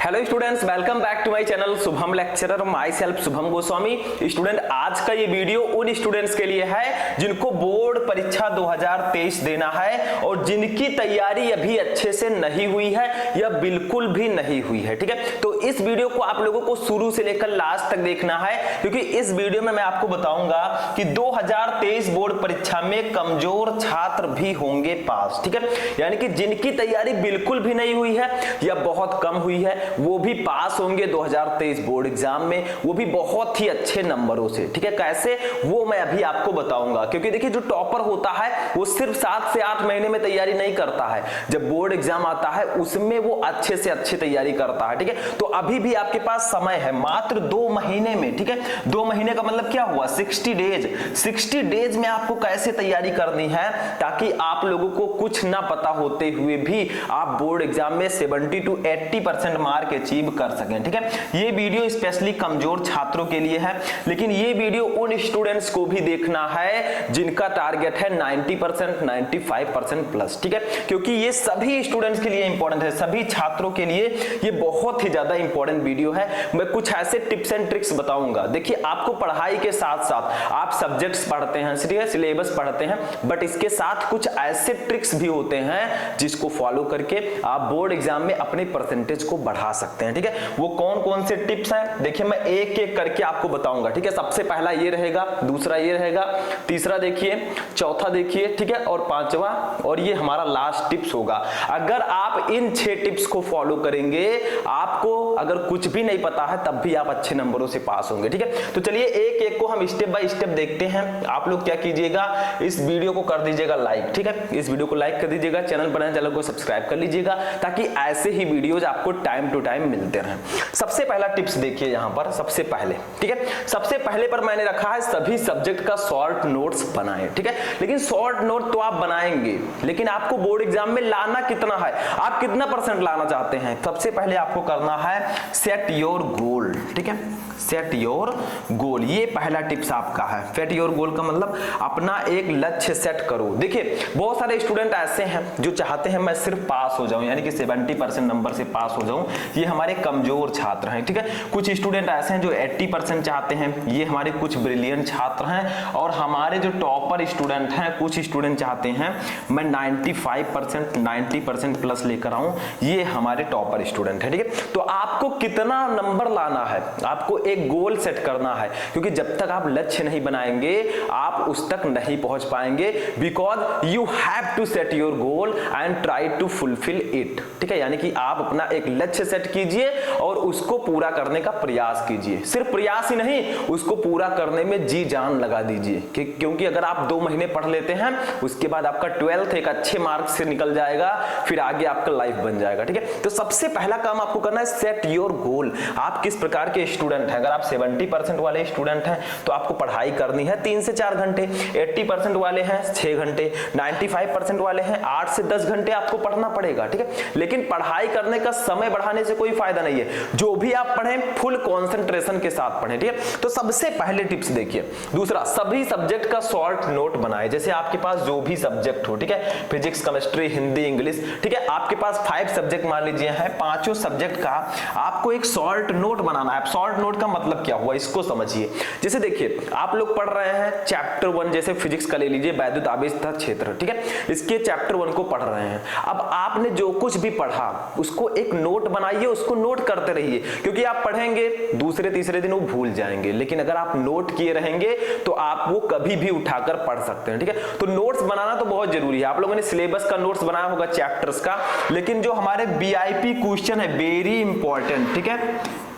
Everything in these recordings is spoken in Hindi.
Hello students, welcome back to my channel Shubham lecturer, myself Shubham Goswami. Student, आज का ये वीडियो उन स्टूडेंट्स के लिए है जिनको बोर्ड परीक्षा 2023 देना है और जिनकी तैयारी अभी अच्छे से नहीं हुई है या बिल्कुल भी नहीं हुई है। ठीक है, तो इस वीडियो को आप लोगों को शुरू से लेकर लास्ट तक देखना है, क्योंकि इस वीडियो में मैं आपको बताऊंगा कि 2023 बोर्ड परीक्षा में कमजोर छात्र भी होंगे पास। ठीक है, यानी कि जिनकी तैयारी बिल्कुल भी नहीं हुई है या बहुत कम हुई है वो भी पास होंगे 2023 बोर्ड एग्जाम में, वो भी बहुत ही अच्छे नंबरों से। ठीक है, कैसे वो मैं अभी आपको बताऊंगा, क्योंकि देखिए जो टॉपर होता है वो सिर्फ 7 से 8 महीने में तैयारी नहीं करता है, जब बोर्ड एग्जाम आता है उसमें वो अच्छे से अच्छी तैयारी करता है। ठीक है, तो अभी भी आपके पास समय है, मात्र 2 महीने में। ठीक है, 2 महीने का मतलब क्या हुआ, 60 डेज। 60 डेज में आपको कैसे तैयारी करनी है ताकि आप लोगों को कुछ ना पता होते हुए भी आप बोर्ड एग्जाम में 70 to 80% मार्क अचीव कर सकें। ठीक है, ये वीडियो स्पेशली कमजोर छात्रों के लिए है, लेकिन ये वीडियो उन स्टूडेंट्स को भी देखना है जिनका टारगेट है 90%, 95% प्लस। ठीक है, क्योंकि ये सभी स्टूडेंट्स के लिए इंपॉर्टेंट है, सभी छात्रों के लिए ये बहुत ही ज्यादा इंपॉर्टेंट वीडियो है। मैं कुछ ऐसे टिप्स एंड ट्रिक्स बताऊंगा। देखिए, आपको पढ़ाई के साथ साथ आप सब्जेक्ट्स पढ़ते हैं, सिलेबस पढ़ते हैं, बट इसके साथ कुछ ऐसे ट्रिक्स भी होते हैं जिसको फॉलो करके आप बोर्ड एग्जाम में अपने परसेंटेज को बढ़ा सकते हैं। ठीक है, वो कौन कौन से टिप्स हैं देखिए मैं एक एक करके आपको बताऊंगा। ठीक है, सबसे पहला ये रहेगा, दूसरा ये रहेगा, तीसरा देखिए, चौथा देखिए, ठीक है, और पांचवा और ये हमारा लास्ट टिप्स होगा। अगर आप इन 6 टिप्स को फॉलो करेंगे, आपको अगर कुछ भी नहीं पता है तब भी आप अच्छे नंबरों से पास होंगे। ठीक है, तो चलिए एक एक को हम स्टेप बाय स्टेप देखते हैं। आप लोग क्या कीजिएगा, इस वीडियो को कर दीजिएगा लाइक। ठीक है, इस वीडियो को लाइक कर दीजिएगा, चैनल पर चैनल को सब्सक्राइब कर लीजिएगा ताकि ऐसे ही वीडियोज आपको टाइम टू टाइम मिलते रहें। सबसे पहला टिप्स देखिए यहां पर, सबसे पहले, ठीक है, सबसे पहले पर मैंने रखा है सभी सब्जेक्ट का शॉर्ट नोट्स बनाएं। ठीक है, लेकिन शॉर्ट नोट तो आप बनाएंगे, लेकिन आपको बोर्ड एग्जाम में लाना कितना है, आप कितना परसेंट लाना चाहते हैं। सबसे पहले आपको करना है सेट योर गोल। ठीक है, सेट योर गोल, ये पहला टिप्स आपका है। सेट योर गोल का मतलब अपना एक लक्ष्य सेट करो। देखिए, बहुत सारे स्टूडेंट ऐसे हैं जो चाहते हैं मैं सिर्फ पास हो जाऊं, यानी कि 70% नंबर से पास हो जाऊं, ये हमारे कमजोर छात्र हैं। ठीक है, कुछ स्टूडेंट ऐसे हैं जो 80% चाहते हैं, ये हमारे कुछ ब्रिलियंट छात्र हैं, और हमारे जो टॉपर स्टूडेंट हैं, कुछ स्टूडेंट चाहते हैं मैं 95%, 90% प्लस लेकर आऊं, ये हमारे टॉपर स्टूडेंट है। ठीक है, तो आपको कितना नंबर लाना है, आपको एक गोल सेट करना है, क्योंकि जब तक आप लक्ष्य नहीं बनाएंगे आप उस तक नहीं पहुंच पाएंगे। Because you have to set your goal and try to fulfil it. ठीक है, यानी कि आप अपना एक लक्ष्य सेट कीजिए और उसको पूरा करने का प्रयास कीजिए। सिर्फ प्रयास ही नहीं, उसको पूरा करने में जी जान लगा दीजिए, क्योंकि अगर आप 2 महीने पढ़ लेते हैं उसके बाद आपका 12th एक अच्छे मार्क्स से निकल जाएगा, फिर आगे आपका लाइफ बन जाएगा। ठीक है, तो सबसे पहला काम आपको करना है सेट योर गोल। आप किस प्रकार के स्टूडेंट हैं, अगर आप 70% वाले स्टूडेंट हैं तो आपको पढ़ाई करनी है 3 से 4 घंटे, 80% वाले हैं 6 घंटे, 95% वाले हैं 8 से 10 घंटे आपको पढ़ना पड़ेगा। ठीक है, लेकिन पढ़ाई करने का समय बढ़ाने से कोई फायदा नहीं है, जो भी आप पढ़ें फुल कंसंट्रेशन के साथ पढ़ें। ठीक है, तो सबसे पहले टिप्स देखिए। दूसरा, सभी सब्जेक्ट का शॉर्ट नोट बनाए, जैसे आपके पास जो भी सब्जेक्ट हो, ठीक है, फिजिक्स, केमिस्ट्री, हिंदी, इंग्लिश, ठीक है, आपके पास 5 सब्जेक्ट मान लीजिए हैं, 5 सब्जेक्ट का आपको एक शॉर्ट नोट बनाना है। शॉर्ट नोट का मतलब क्या हुआ, इसको समझिए। जैसे देखिए, आप लोग पढ़ रहे हैं चैप्टर 1, जैसे फिजिक्स का ले लीजिए, वैद्युत आवेश तथा क्षेत्र। ठीक है, इसके चैप्टर 1 को पढ़ रहे हैं। अब आपने जो कुछ भी पढ़ा उसको एक नोट बनाइए, उसको नोट करते रहिए, क्योंकि आप पढ़ेंगे दूसरे तीसरे दिन वो भूल जाएंगे, लेकिन अगर आप नोट किए रहेंगे तो आप वो कभी भी उठाकर पढ़ सकते हैं। ठीक है, तो नोट्स बनाना तो बहुत जरूरी है। आप लोगों ने सिलेबस का नोट्स बनाया होगा चैप्टर्स का, लेकिन जो हमारे वीआईपी क्वेश्चन है, वेरी इंपॉर्टेंट, ठीक है,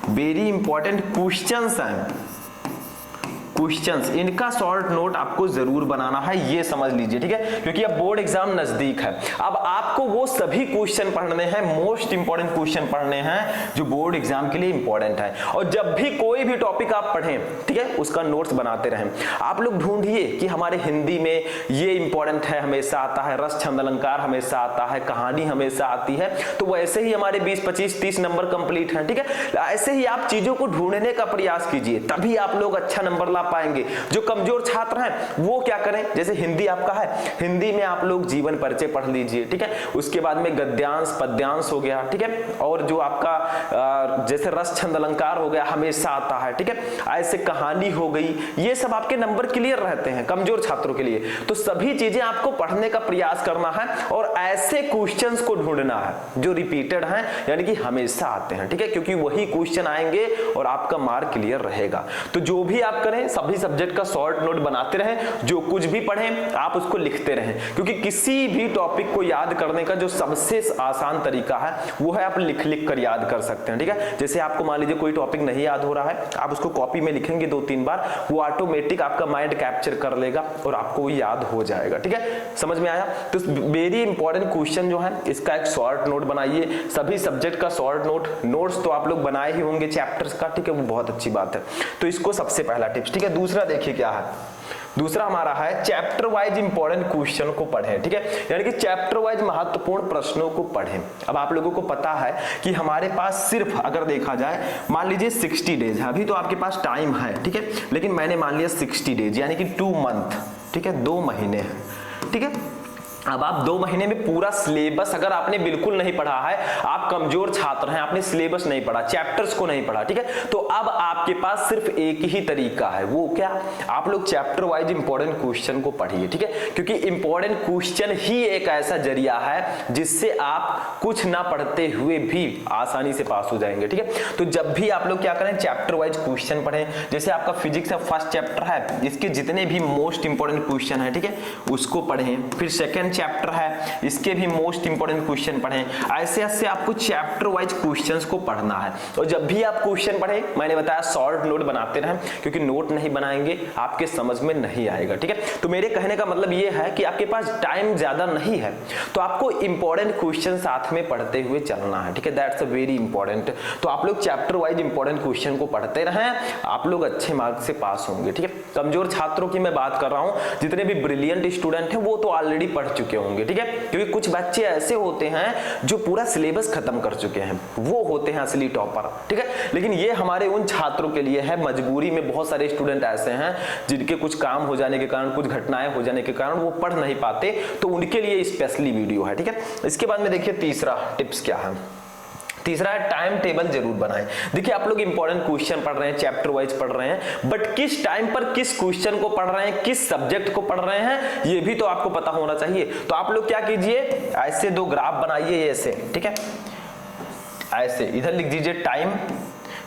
वेरी इंपॉर्टेंट क्वेश्चंस हैं, क्वेश्चंस, इनका शॉर्ट नोट आपको जरूर बनाना है, ये समझ लीजिए। ठीक है, क्योंकि अब बोर्ड एग्जाम नजदीक है, अब आपको वो सभी क्वेश्चन पढ़ने हैं, मोस्ट इंपॉर्टेंट क्वेश्चन पढ़ने हैं जो बोर्ड एग्जाम के लिए इंपॉर्टेंट है। और जब भी कोई भी टॉपिक आप पढ़ें, ठीक है, उसका नोट्स बनाते रहें। आप लोग ढूंढिए कि हमारे हिंदी में ये इंपॉर्टेंट है, हमेशा आता है, रस छंद अलंकार हमेशा आता है, कहानी हमेशा आती है, तो वैसे ही हमारे 20, 25, 30 नंबर कंप्लीट है। ठीक है, ऐसे ही आप चीजों को ढूंढने का प्रयास कीजिए, तभी आप लोग अच्छा नंबर ला पाएंगे। जो कमजोर छात्र हैं वो क्या करें, जैसे हिंदी आपका है, हिंदी में आप लोग जीवन परिचय पढ़ लीजिए। ठीक है, उसके बाद में गद्यांश, पद्यांश हो गया। ठीक है, और जो आपका जैसे रस छंद अलंकार हो गया, हमेशा आता है, ठीक है। ऐसे कहानी हो गई, ये सब आपके नंबर क्लियर रहते हैं कमजोर छात्रों के लिए। तो सभी चीजें आपको पढ़ने का प्रयास करना है और ऐसे क्वेश्चंस को ढूंढना है जो रिपीटेड हैं, यानी कि हमेशा आते हैं, ठीक है, क्योंकि वही क्वेश्चन आएंगे और आपका मार्क क्लियर रहेगा। तो जो भी आप करें, सभी सब्जेक्ट का शॉर्ट नोट बनाते रहें, जो कुछ भी पढ़ें आप उसको लिखते रहें, क्योंकि किसी भी टॉपिक को याद करने का जो सबसे आसान तरीका है वो है आप लिख लिख कर याद कर सकते हैं, ठीक है। जैसे आपको मान लीजिए कोई टॉपिक नहीं याद हो रहा है, आप उसको कॉपी में लिखेंगे 2-3 बार, वो ऑटोमेटिक आपका माइंड कैप्चर कर लेगा और आपको वो याद हो जाएगा, ठीक है। समझ में आया? तो वेरी इंपॉर्टेंट क्वेश्चन जो है इसका एक शॉर्ट नोट बनाइए, सभी सब्जेक्ट का शॉर्ट नोट्स तो आप लोग बनाए ही होंगे चैप्टर्स का, ठीक है, वो बहुत अच्छी बात है। तो इसको सबसे पहला टिप्स, ठीक है। दूसरा देखिए क्या है, दूसरा हमारा है चैप्टर वाइज इंपॉर्टेंट क्वेश्चन को पढ़ें, ठीक है, यानी कि चैप्टर वाइज महत्वपूर्ण प्रश्नों को पढ़ें। अब आप लोगों को पता है कि हमारे पास सिर्फ अगर देखा जाए, मान लीजिए 60 डेज है, अभी तो आपके पास टाइम है, ठीक है, लेकिन मैंने मान लिया 60 डेज यानी कि 2 मंथ, ठीक है, 2 महीने हैं, ठीक है। अब आप 2 महीने में पूरा सिलेबस अगर आपने बिल्कुल नहीं पढ़ा है, आप कमजोर छात्र हैं, आपने सिलेबस नहीं पढ़ा, चैप्टर्स को नहीं पढ़ा, ठीक है, तो अब आपके पास सिर्फ एक ही तरीका है, वो क्या, आप लोग चैप्टर वाइज इंपॉर्टेंट क्वेश्चन को पढ़िए, ठीक है, क्योंकि इंपॉर्टेंट क्वेश्चन ही एक ऐसा जरिया है जिससे आप कुछ ना पढ़ते हुए भी आसानी से पास हो जाएंगे, ठीक है। तो जब भी आप लोग क्या करें, चैप्टर वाइज क्वेश्चन पढ़ें। जैसे आपका फिजिक्स का फर्स्ट चैप्टर है, इसके जितने भी मोस्ट इंपॉर्टेंट क्वेश्चन है, ठीक है, उसको पढ़ें। फिर सेकंड चैप्टर है, इसके भी मोस्ट इंपोर्टेंट क्वेश्चन पढ़ें। ऐसे ऐसे आपको चैप्टर वाइज क्वेश्चंस को पढ़ना है। और जब भी आप क्वेश्चन पढ़ें, मैंने बताया शॉर्ट नोट बनाते रहें, क्योंकि नोट नहीं बनाएंगे आपके समझ में नहीं आएगा, ठीक है। तो मेरे कहने का मतलब ये है कि आपके पास टाइम ज्यादा नहीं है, तो आपको इंपॉर्टेंट क्वेश्चन साथ में पढ़ते हुए चलना है, ठीक है, दैट्स अ वेरी इंपॉर्टेंट। तो आप लोग चैप्टर वाइज इंपॉर्टेंट क्वेश्चन को पढ़ते रहें, आप लोग अच्छे मार्क्स से पास होंगे, ठीक है। कमजोर छात्रों की मैं बात कर रहा हूं, जितने भी ब्रिलियंट स्टूडेंट हैं वो तो ऑलरेडी पढ़ चुके होंगे, ठीक है, क्योंकि कुछ बच्चे ऐसे होते हैं जो पूरा सिलेबस खत्म कर चुके हैं, वो होते हैं असली टॉपर, ठीक है। लेकिन ये हमारे उन छात्रों के लिए है, मजबूरी में बहुत सारे स्टूडेंट ऐसे हैं जिनके कुछ काम हो जाने के कारण, कुछ घटनाएं हो जाने के कारण वो पढ़ नहीं पाते, तो उनके लिए स्पेशली वीडियो है, ठीक है। इसके बाद में देखिए तीसरा टिप्स क्या है। तीसरा है टाइम टेबल जरूर बनाएं। देखिए आप लोग इंपॉर्टेंट क्वेश्चन पढ़ रहे हैं, चैप्टर वाइज पढ़ रहे हैं, बट किस टाइम पर किस क्वेश्चन को पढ़ रहे हैं, किस सब्जेक्ट को पढ़ रहे हैं, ये भी तो आपको पता होना चाहिए। तो आप लोग क्या कीजिए, ऐसे 2 ग्राफ बनाइए ऐसे, ठीक है, ऐसे इधर लिख दीजिए टाइम,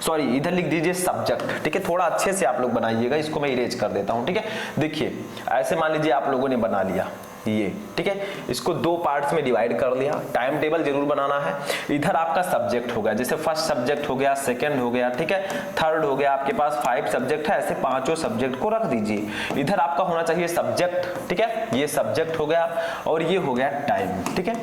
सॉरी इधर लिख दीजिए सब्जेक्ट, ठीक है, थोड़ा अच्छे से आप लोग बनाइएगा, इसको मैं इरेज कर देता हूं, ठीक है। देखिए ऐसे मान लीजिए आप लोगों ने बना लिया ये, ठीक है, इसको 2 पार्ट्स में डिवाइड कर लिया। टाइम टेबल जरूर बनाना है। इधर आपका सब्जेक्ट हो गया, जैसे फर्स्ट सब्जेक्ट हो गया, सेकंड हो गया, ठीक है, थर्ड हो गया, आपके पास 5 सब्जेक्ट है, ऐसे 5 सब्जेक्ट को रख दीजिए। इधर आपका होना चाहिए सब्जेक्ट, ठीक है, ये सब्जेक्ट हो गया और ये हो गया टाइम, ठीक है।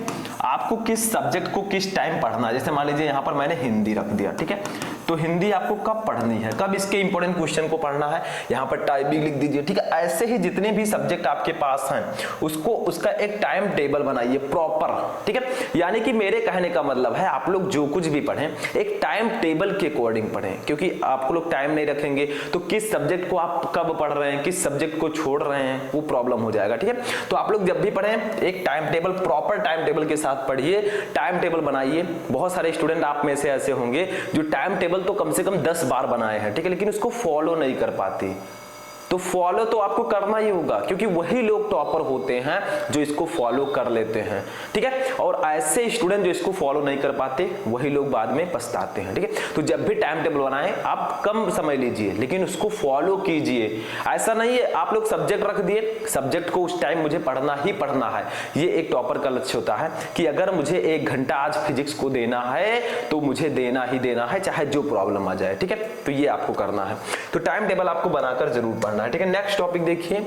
आपको किस सब्जेक्ट को किस टाइम पढ़ना है, जैसे मान लीजिए यहाँ पर मैंने हिंदी रख दिया, ठीक है, तो हिंदी आपको कब पढ़नी है, कब इसके इंपॉर्टेंट क्वेश्चन को पढ़ना है, यहाँ पर टाइपिंग लिख दीजिए, ठीक है। ऐसे ही जितने भी सब्जेक्ट आपके पास हैं उसको उसका एक टाइम टेबल बनाइए प्रॉपर, ठीक है। यानी कि मेरे कहने का मतलब है आप लोग जो कुछ भी पढ़ें एक टाइम टेबल के अकॉर्डिंग पढ़ें, क्योंकि आपको लोग टाइम नहीं रखेंगे तो किस सब्जेक्ट को आप कब पढ़ रहे हैं, किस सब्जेक्ट को छोड़ रहे हैं, वो प्रॉब्लम हो जाएगा, ठीक है। तो आप लोग जब भी पढ़ें एक time table, proper time table के साथ पढ़िए, टाइम टेबल बनाइए। बहुत सारे स्टूडेंट आप में से ऐसे होंगे जो टाइम टेबल तो कम से कम 10 बार बनाए हैं, ठीक है, लेकिन उसको फॉलो नहीं कर पाती। तो फॉलो तो आपको करना ही होगा, क्योंकि वही लोग टॉपर होते हैं जो इसको फॉलो कर लेते हैं, ठीक है। और ऐसे स्टूडेंट जो इसको फॉलो नहीं कर पाते वही लोग बाद में पछताते हैं, ठीक है। तो जब भी टाइम टेबल बनाएं आप कम समय लीजिए लेकिन उसको फॉलो कीजिए। ऐसा नहीं है आप लोग सब्जेक्ट रख दिए, सब्जेक्ट को उस टाइम मुझे पढ़ना ही पढ़ना है। ये एक टॉपर का लक्ष्य होता है कि अगर मुझे 1 घंटा आज फिजिक्स को देना है तो मुझे देना ही देना है, चाहे जो प्रॉब्लम आ जाए, ठीक है। तो ये आपको करना है। तो टाइम टेबल आपको बनाकर जरूर पढ़ना है, ठीक है। नेक्स्ट टॉपिक देखिए,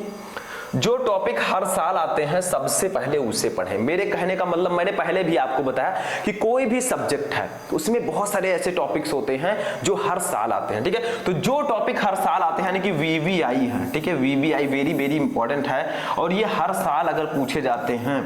जो टॉपिक हर साल आते हैं सबसे पहले उसे पढ़ें। मेरे कहने का मतलब मैंने पहले भी आपको बताया कि कोई भी सब्जेक्ट है उसमें बहुत सारे ऐसे टॉपिक्स होते हैं जो हर साल आते हैं, ठीक है। तो जो टॉपिक हर साल आते हैं यानी कि वीवीआई है, ठीक है, वीवीआई वेरी वेरी इंपॉर्टेंट है और ये हर साल अगर पूछे जाते हैं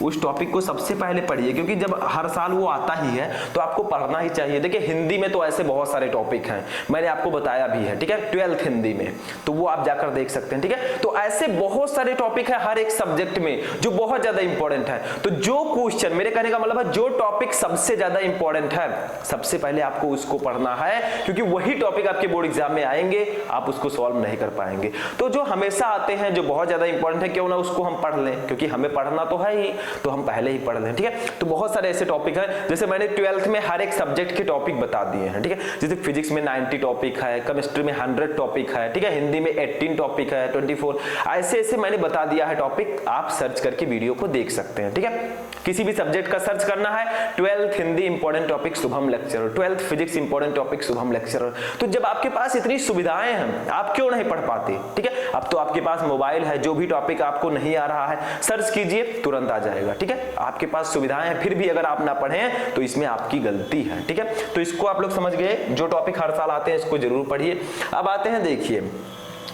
उस टॉपिक को सबसे पहले पढ़िए, क्योंकि जब हर साल वो आता ही है तो आपको पढ़ना ही चाहिए। देखिए हिंदी में तो ऐसे बहुत सारे टॉपिक हैं, मैंने आपको बताया भी है, ठीक है, 12th हिंदी में, तो वो आप जाकर देख सकते हैं, ठीक है। तो ऐसे बहुत सारे टॉपिक है हर एक सब्जेक्ट में जो बहुत ज्यादा इंपॉर्टेंट है। तो जो क्वेश्चन, मेरे कहने का मतलब है जो टॉपिक सबसे ज्यादा इंपॉर्टेंट है सबसे पहले आपको उसको पढ़ना है, क्योंकि वही टॉपिक आपके बोर्ड एग्जाम में आएंगे, आप उसको सॉल्व नहीं कर पाएंगे। तो जो हमेशा आते हैं जो बहुत ज्यादा इंपॉर्टेंट है, क्यों ना उसको हम पढ़ लें, क्योंकि हमें पढ़ना तो है ही, तो हम पहले ही पढ़ लें, ठीक है। तो बहुत सारे ऐसे टॉपिक हैं, जैसे मैंने 12th में हर एक सब्जेक्ट के टॉपिक बता दिए हैं, ठीक है। जैसे फिजिक्स में 90 टॉपिक है, केमिस्ट्री में 100 टॉपिक है, ठीक है, हिंदी में 18 टॉपिक है, 24, ऐसे ऐसे मैंने बता दिया है टॉपिक, आप सर्च करके वीडियो को देख सकते हैं, ठीक है। किसी भी सब्जेक्ट का सर्च करना है, 12th Hindi important topic Shubham lecturer, 12th physics important topic Shubham lecturer. तो जब आपके पास इतनी सुविधाएं हैं, आप क्यों नहीं पढ़ पाते, ठीक है। अब तो आपके पास मोबाइल है, जो भी टॉपिक आपको नहीं आ रहा है सर्च कीजिए, तुरंत आ जाएगा, ठीक है। आपके पास सुविधाएं हैं, फिर भी अगर आप ना पढ़ें तो इसमें आपकी गलती है, ठीक है। तो इसको आप लोग समझ गए, जो टॉपिक हर साल आते हैं इसको जरूर पढ़िए। अब आते हैं, देखिए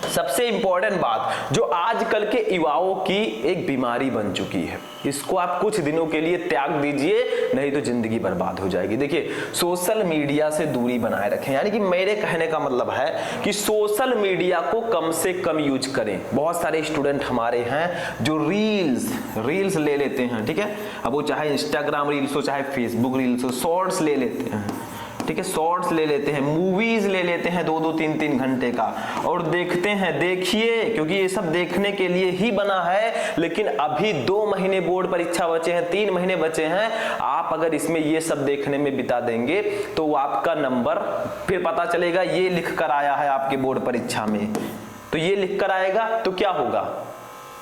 सबसे इंपॉर्टेंट बात जो आजकल के युवाओं की एक बीमारी बन चुकी है, इसको आप कुछ दिनों के लिए त्याग दीजिए, नहीं तो जिंदगी बर्बाद हो जाएगी। देखिए सोशल मीडिया से दूरी बनाए रखें, यानी कि मेरे कहने का मतलब है कि सोशल मीडिया को कम से कम यूज करें। बहुत सारे स्टूडेंट हमारे हैं जो रील्स ले लेते हैं, ठीक है। अब वो चाहे इंस्टाग्राम रील्स हो, चाहे फेसबुक रील्स हो, शॉर्ट्स ले लेते हैं, ठीक है, शॉर्ट्स ले लेते हैं, मूवीज ले लेते हैं 2-2 3-3 घंटे का, और देखते हैं। देखिए क्योंकि ये सब देखने के लिए ही बना है, लेकिन अभी 2 महीने बोर्ड परीक्षा बचे हैं, 3 महीने बचे हैं, आप अगर इसमें ये सब देखने में बिता देंगे तो आपका नंबर फिर पता चलेगा ये लिख कर आया है आपके बोर्ड परीक्षा में, तो ये लिख कर आएगा तो क्या होगा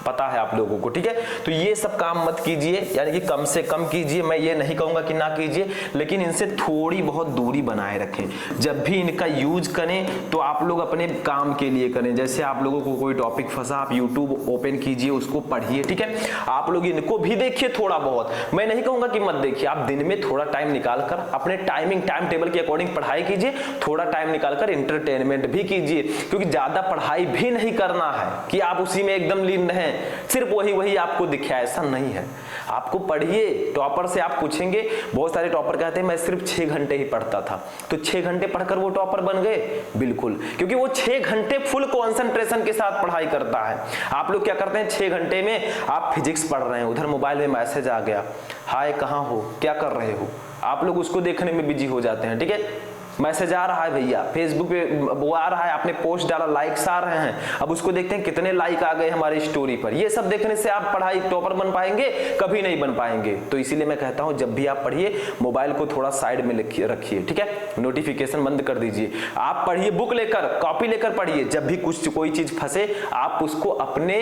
पता है आप लोगों को, ठीक है। तो ये सब काम मत कीजिए, यानी कि कम से कम कीजिए, मैं ये नहीं कहूंगा कि ना कीजिए, लेकिन इनसे थोड़ी बहुत दूरी बनाए रखें। जब भी इनका यूज करें तो आप लोग अपने काम के लिए करें। जैसे आप लोगों को कोई टॉपिक फंसा, आप यूट्यूब ओपन कीजिए, उसको पढ़िए, ठीक है। आप लोग इनको भी देखिए थोड़ा बहुत, मैं नहीं कहूंगा कि मत देखिए, आप दिन में थोड़ा टाइम निकालकर अपने टाइम टेबल के अकॉर्डिंग पढ़ाई कीजिए, थोड़ा टाइम निकालकर इंटरटेनमेंट भी कीजिए, क्योंकि ज्यादा पढ़ाई भी नहीं करना है कि आप उसी में एकदम लीन रहें, सिर्फ वही आपको दिखे, ऐसा नहीं है। आपको पढ़िए, टॉपर से आप पूछेंगे, बहुत सारे टॉपर कहते हैं मैं सिर्फ 6 घंटे ही पढ़ता था, तो 6 घंटे पढ़कर वो टॉपर बन गए? बिल्कुल, क्योंकि वो 6 घंटे फुल कंसंट्रेशन के साथ पढ़ाई करता है। आप लोग क्या करते हैं, 6 घंटे में आप फिजिक्स पढ़ रहे हैं, उधर मोबाइल में मैसेज आ गया, हाय कहाँ हो, क्या कर रहे हो, आप लोग उसको देखने में बिजी हो जाते हैं, ठीक है। मैसेज आ रहा है भैया, फेसबुक पे वो आ रहा है, आपने पोस्ट डाला, लाइक्स आ रहे हैं, अब उसको देखते हैं कितने लाइक आ गए हमारी स्टोरी पर। ये सब देखने से आप पढ़ाई टॉपर बन पाएंगे? कभी नहीं बन पाएंगे। तो इसीलिए मैं कहता हूं जब भी आप पढ़िए मोबाइल को थोड़ा साइड में रखिए, ठीक है, नोटिफिकेशन बंद कर दीजिए। आप पढ़िए, बुक लेकर, कॉपी लेकर पढ़िए, जब भी कोई चीज फंसे आप उसको अपने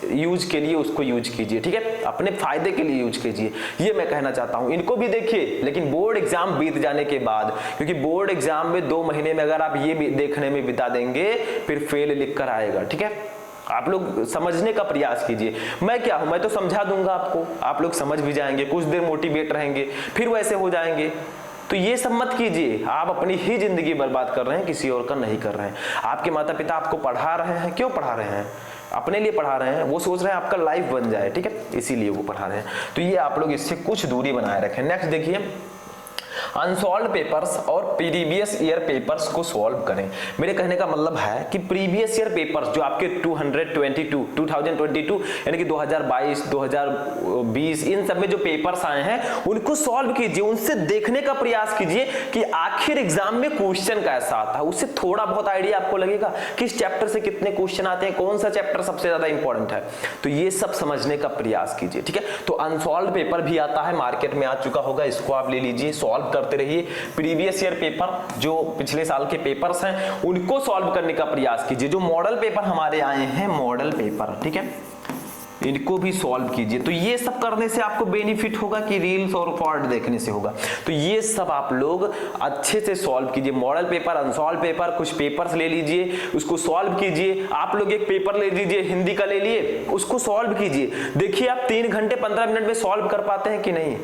यूज के लिए उसको यूज कीजिए, ठीक है, अपने फायदे के लिए यूज कीजिए, ये मैं कहना चाहता हूं। इनको भी देखिए, लेकिन बोर्ड एग्जाम बीत जाने के बाद, क्योंकि बोर्ड एग्जाम में 2 महीने में अगर आप ये देखने में बिता देंगे फिर फेल लिख कर आएगा, ठीक है। आप लोग समझने का प्रयास कीजिए। मैं क्या हूं, मैं तो समझा दूंगा आपको, आप लोग समझ भी जाएंगे, कुछ देर मोटिवेट रहेंगे, फिर वैसे हो जाएंगे। तो ये सब मत कीजिए, आप अपनी ही जिंदगी बर्बाद कर रहे हैं, किसी और का नहीं कर रहे हैं। आपके माता पिता आपको पढ़ा रहे हैं, क्यों पढ़ा रहे हैं? अपने लिए पढ़ा रहे हैं, वो सोच रहे हैं आपका लाइफ बन जाए, ठीक है, इसीलिए वो पढ़ा रहे हैं। तो ये आप लोग इससे कुछ दूरी बनाए रखें। नेक्स्ट देखिए, अनसॉल्व पेपर्स और प्रीवियस ईयर पेपर्स को सॉल्व करें। मेरे कहने का मतलब है कि प्रीवियस ईयर पेपर्स जो आपके 2022 यानी कि 2022, 2020 इन सब में जो पेपर्स आए हैं उनको सॉल्व कीजिए, उनसे देखने का प्रयास कीजिए कि आखिर एग्जाम में क्वेश्चन कैसा आता है। उससे थोड़ा बहुत आइडिया आपको लगेगा किस चैप्टर से कितने क्वेश्चन आते हैं, कौन सा चैप्टर सबसे ज्यादा इंपॉर्टेंट है। तो ये सब समझने का प्रयास कीजिए, ठीक है। तो अनसॉल्व पेपर भी आता है, मार्केट में आ चुका होगा, इसको आप ले लीजिए, सॉल्व करते रहिए। प्रीवियस ईयर पेपर जो पिछले साल के पेपर्स हैं उनको सॉल्व करने का प्रयास कीजिए। जो मॉडल पेपर हमारे आए हैं, मॉडल पेपर, ठीक है, इनको भी सॉल्व कीजिए। तो ये सब करने से आपको बेनिफिट होगा कि रील्स और फॉर्ड देखने से होगा। तो ये सब आप लोग अच्छे से सॉल्व कीजिए। मॉडल पेपर, अनसॉल्व पेपर, कुछ पेपर्स ले लीजिए, उसको सॉल्व कीजिए। आप लोग एक पेपर ले लीजिए, हिंदी का ले लिए, उसको सॉल्व कीजिए। देखिए आप 3 घंटे 15 मिनट में सॉल्व कर पाते हैं कि नहीं,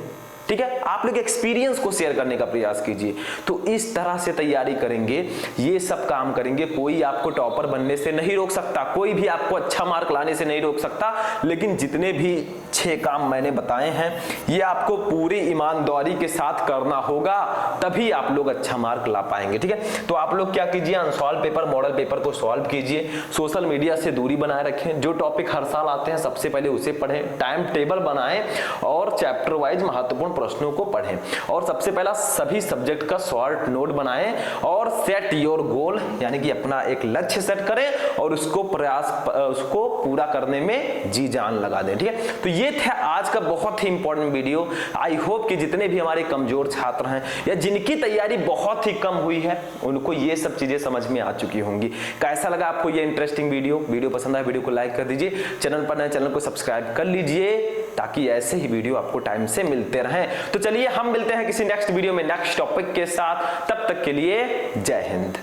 ठीक है। आप लोग एक्सपीरियंस को शेयर करने का प्रयास कीजिए। तो इस तरह से तैयारी करेंगे, ये सब काम करेंगे, कोई आपको टॉपर बनने से नहीं रोक सकता, कोई भी आपको अच्छा मार्क लाने से नहीं रोक सकता। लेकिन जितने भी 6 काम मैंने बताए हैं, ये आपको पूरी ईमानदारी के साथ करना होगा, तभी आप लोग अच्छा मार्क ला पाएंगे। ठीक है, तो आप लोग क्या कीजिए, अनसॉल्व पेपर, मॉडल पेपर को सॉल्व कीजिए, सोशल मीडिया से दूरी बनाए रखें, जो टॉपिक हर साल आते हैं सबसे पहले उसे पढ़ें, टाइम टेबल बनाएं और चैप्टर वाइज महत्वपूर्ण प्रश्नों को पढ़ें, और सबसे पहला सभी सब्जेक्ट का शॉर्ट नोट बनाएं और सेट योर गोल, यानी कि अपना एक लक्ष्य सेट करें और उसको पूरा करने में जी जान लगा दें। ठीक है, तो ये था आज का बहुत ही इंपॉर्टेंट वीडियो। आई होप कि जितने भी हमारे कमजोर छात्र हैं या जिनकी तैयारी बहुत ही कम हुई है उनको ये सब चीजें समझ में आ चुकी होंगी। कैसा लगा आपको ये इंटरेस्टिंग वीडियो पसंद आया वीडियो को लाइक कर दीजिए, चैनल पर नए चैनल को सब्सक्राइब कर लीजिए ताकि ऐसे ही वीडियो आपको टाइम से मिलते रहें। तो चलिए हम मिलते हैं किसी नेक्स्ट वीडियो में नेक्स्ट टॉपिक के साथ, तब तक के लिए जय हिंद।